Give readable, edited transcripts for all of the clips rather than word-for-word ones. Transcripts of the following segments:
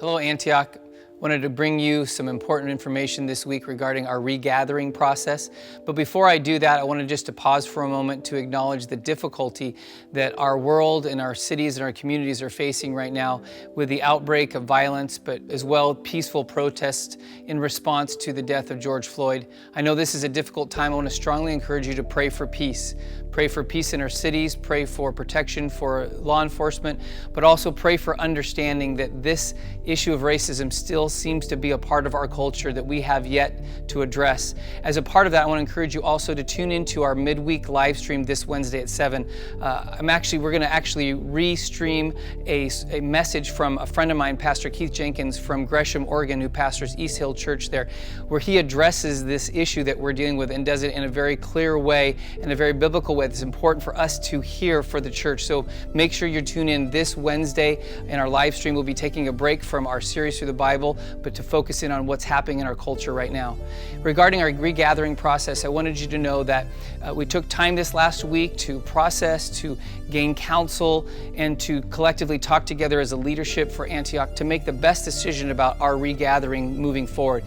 Hello, Antioch. Wanted to bring you some important information this week regarding our regathering process. But before I do that, I wanted just to pause for a moment to acknowledge the difficulty that our world and our cities and our communities are facing right now with the outbreak of violence, but as well peaceful protests in response to the death of George Floyd. I know this is a difficult time. I want to strongly encourage you to pray for peace. Pray for peace in our cities, pray for protection for law enforcement, but also pray for understanding that this issue of racism still seems to be a part of our culture that we have yet to address. As a part of that, I want to encourage you also to tune into our midweek live stream this Wednesday at 7. We're going to actually re-stream a message from a friend of mine, Pastor Keith Jenkins from Gresham, Oregon, who pastors East Hill Church there, where he addresses this issue that we're dealing with and does it in a very clear way, in a very biblical way. It's important for us to hear for the church. So make sure you tune in this Wednesday in our live stream. We'll be taking a break from our series through the Bible, but to focus in on what's happening in our culture right now. Regarding our regathering process, I wanted you to know that we took time this last week to process, to gain counsel, and to collectively talk together as a leadership for Antioch to make the best decision about our regathering moving forward.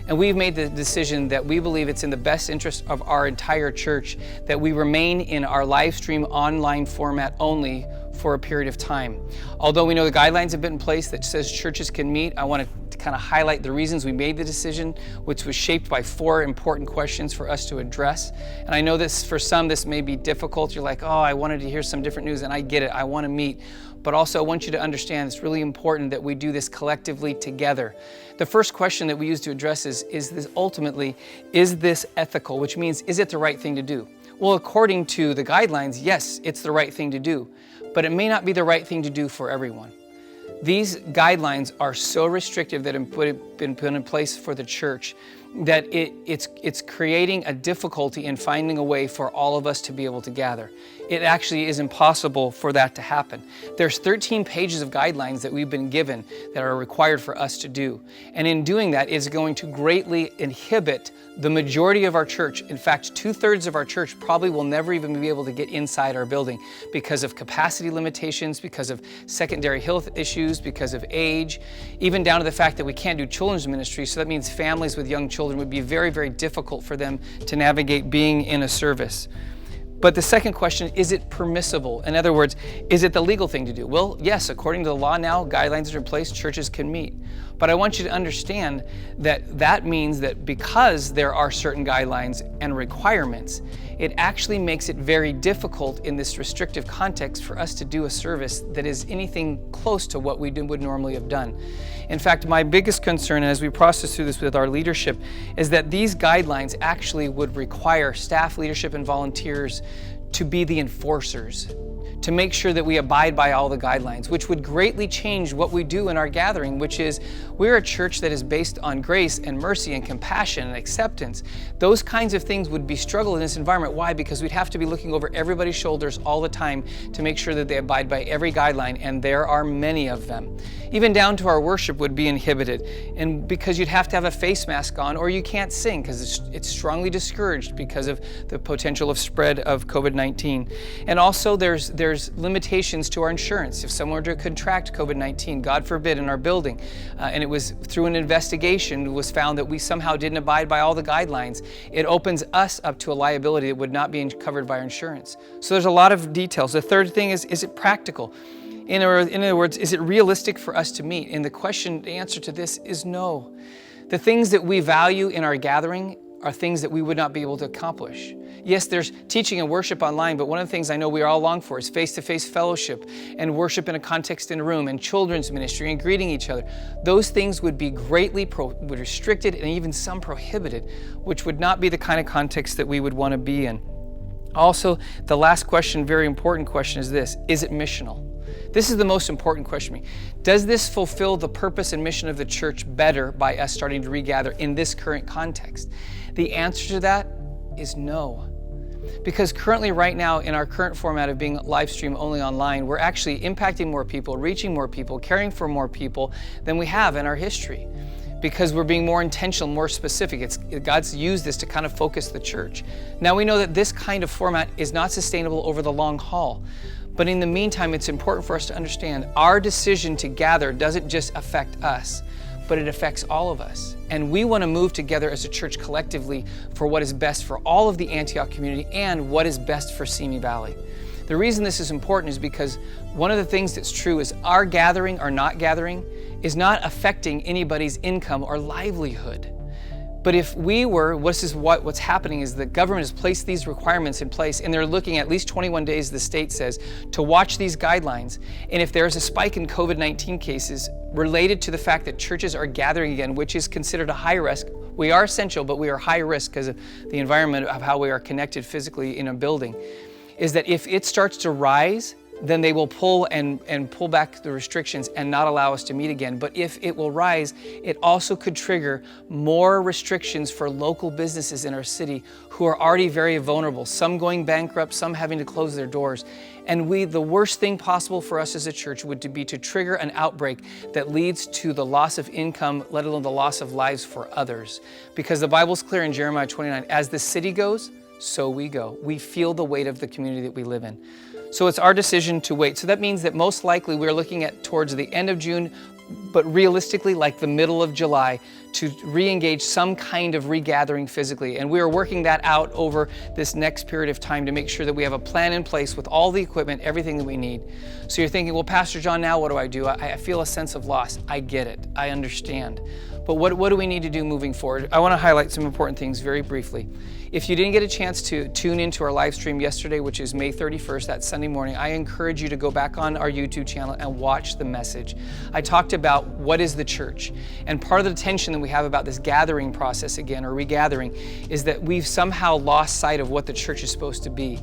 And we've made the decision that we believe it's in the best interest of our entire church that we remain in our live stream online format only for a period of time. Although we know the guidelines have been in place that says churches can meet, I want to kind of highlight the reasons we made the decision, which was shaped by 4 important questions for us to address. And I know this, for some, this may be difficult. You're like, oh, I wanted to hear some different news, and I get it. I want to meet. But also I want you to understand it's really important that we do this collectively together. The first question that we use to address is this ethical? Which means, is it the right thing to do? Well, according to the guidelines, yes, it's the right thing to do, but it may not be the right thing to do for everyone. These guidelines are so restrictive that have been put in place for the church that it's creating a difficulty in finding a way for all of us to be able to gather. It actually is impossible for that to happen. There's 13 pages of guidelines that we've been given that are required for us to do. And in doing that, it's going to greatly inhibit the majority of our church. In fact, 2/3 of our church probably will never even be able to get inside our building because of capacity limitations, because of secondary health issues, because of age, even down to the fact that we can't do children's ministry. So that means families with young children would be very, very difficult for them to navigate being in a service. But the second question, is it permissible? In other words, is it the legal thing to do? Well, yes, according to the law now, guidelines are in place, churches can meet. But I want you to understand that that means that because there are certain guidelines and requirements, it actually makes it very difficult in this restrictive context for us to do a service that is anything close to what we would normally have done. In fact, my biggest concern as we process through this with our leadership is that these guidelines actually would require staff, leadership, and volunteers to be the enforcers, to make sure that we abide by all the guidelines, which would greatly change what we do in our gathering, which is we're a church that is based on grace and mercy and compassion and acceptance. Those kinds of things would be struggle in this environment. Why? Because we'd have to be looking over everybody's shoulders all the time to make sure that they abide by every guideline, and there are many of them. Even down to our worship would be inhibited, and because you'd have to have a face mask on or you can't sing because it's strongly discouraged because of the potential of spread of COVID-19. And also there's limitations to our insurance. If someone were to contract COVID-19, God forbid, in our building, and it was through an investigation was found that we somehow didn't abide by all the guidelines, it opens us up to a liability that would not be covered by our insurance. So there's a lot of details. The third thing is it practical? In other words, is it realistic for us to meet? And the answer to this is no. The things that we value in our gathering are things that we would not be able to accomplish. Yes, there's teaching and worship online, but one of the things I know we all long for is face-to-face fellowship and worship in a context in a room and children's ministry and greeting each other. Those things would be greatly restricted and even some prohibited, which would not be the kind of context that we would want to be in. Also, the last question, very important question, is this: is it missional? This is the most important question to me. Does this fulfill the purpose and mission of the church better by us starting to regather in this current context? The answer to that is no. Because currently, right now, in our current format of being live stream only online, we're actually impacting more people, reaching more people, caring for more people than we have in our history. Because we're being more intentional, more specific. God's used this to kind of focus the church. Now we know that this kind of format is not sustainable over the long haul. But in the meantime, it's important for us to understand our decision to gather doesn't just affect us, but it affects all of us. And we want to move together as a church collectively for what is best for all of the Antioch community and what is best for Simi Valley. The reason this is important is because one of the things that's true is our gathering or not gathering is not affecting anybody's income or livelihood. But if we were, what's happening is the government has placed these requirements in place, and they're looking at least 21 days, the state says, to watch these guidelines. And if there's a spike in COVID-19 cases related to the fact that churches are gathering again, which is considered a high risk, we are essential, but we are high risk because of the environment of how we are connected physically in a building, is that if it starts to rise, then they will pull back the restrictions and not allow us to meet again. But if it will rise, it also could trigger more restrictions for local businesses in our city who are already very vulnerable, some going bankrupt, some having to close their doors. And the worst thing possible for us as a church would be to trigger an outbreak that leads to the loss of income, let alone the loss of lives for others. Because the Bible's clear in Jeremiah 29, as the city goes, so we go. We feel the weight of the community that we live in. So it's our decision to wait. So that means that most likely we're looking at towards the end of June, but realistically like the middle of July, to re-engage some kind of regathering physically. And we are working that out over this next period of time to make sure that we have a plan in place with all the equipment, everything that we need. So you're thinking, well, Pastor John, now what do? I feel a sense of loss. I get it. I understand. But what do we need to do moving forward? I want to highlight some important things very briefly. If you didn't get a chance to tune into our live stream yesterday, which is May 31st, that Sunday morning, I encourage you to go back on our YouTube channel and watch the message. I talked about what is the church. And part of the tension that we have about this gathering process again, or regathering, is that we've somehow lost sight of what the church is supposed to be.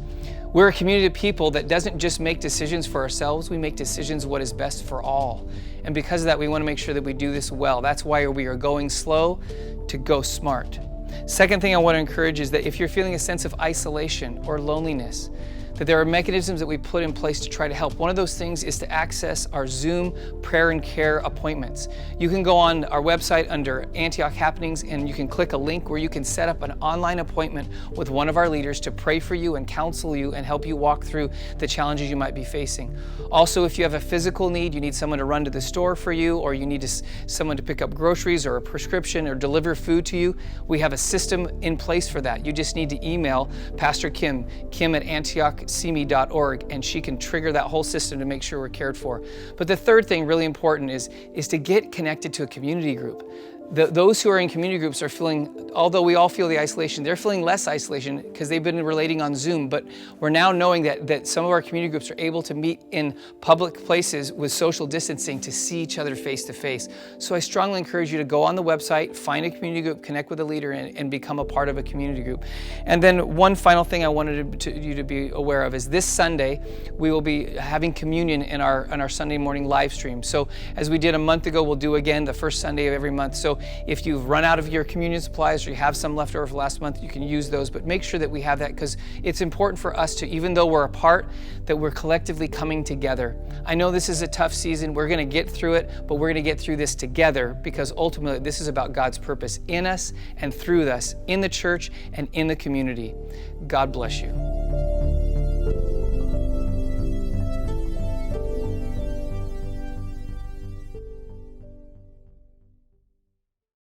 We're a community of people that doesn't just make decisions for ourselves, we make decisions what is best for all. And because of that, we want to make sure that we do this well. That's why we are going slow to go smart. Second thing I want to encourage is that if you're feeling a sense of isolation or loneliness, that there are mechanisms that we put in place to try to help. One of those things is to access our Zoom prayer and care appointments. You can go on our website under Antioch Happenings and you can click a link where you can set up an online appointment with one of our leaders to pray for you and counsel you and help you walk through the challenges you might be facing. Also, if you have a physical need, you need someone to run to the store for you, or you need someone to pick up groceries or a prescription or deliver food to you, we have a system in place for that. You just need to email Pastor Kim at AntiochSimi.org, and she can trigger that whole system to make sure we're cared for. But the third thing really important is to get connected to a community group. Those who are in community groups are feeling, although we all feel the isolation, they're feeling less isolation because they've been relating on Zoom, but we're now knowing that some of our community groups are able to meet in public places with social distancing to see each other face to face. So I strongly encourage you to go on the website, find a community group, connect with a leader, and become a part of a community group. And then one final thing I wanted you to be aware of is this Sunday, we will be having communion in our Sunday morning live stream. So as we did a month ago, we'll do again the first Sunday of every month. So if you've run out of your communion supplies or you have some left over for last month, you can use those, but make sure that we have that because it's important for us to, even though we're apart, that we're collectively coming together. I know this is a tough season. We're going to get through it, but we're going to get through this together because ultimately this is about God's purpose in us and through us, in the church and in the community. God bless you.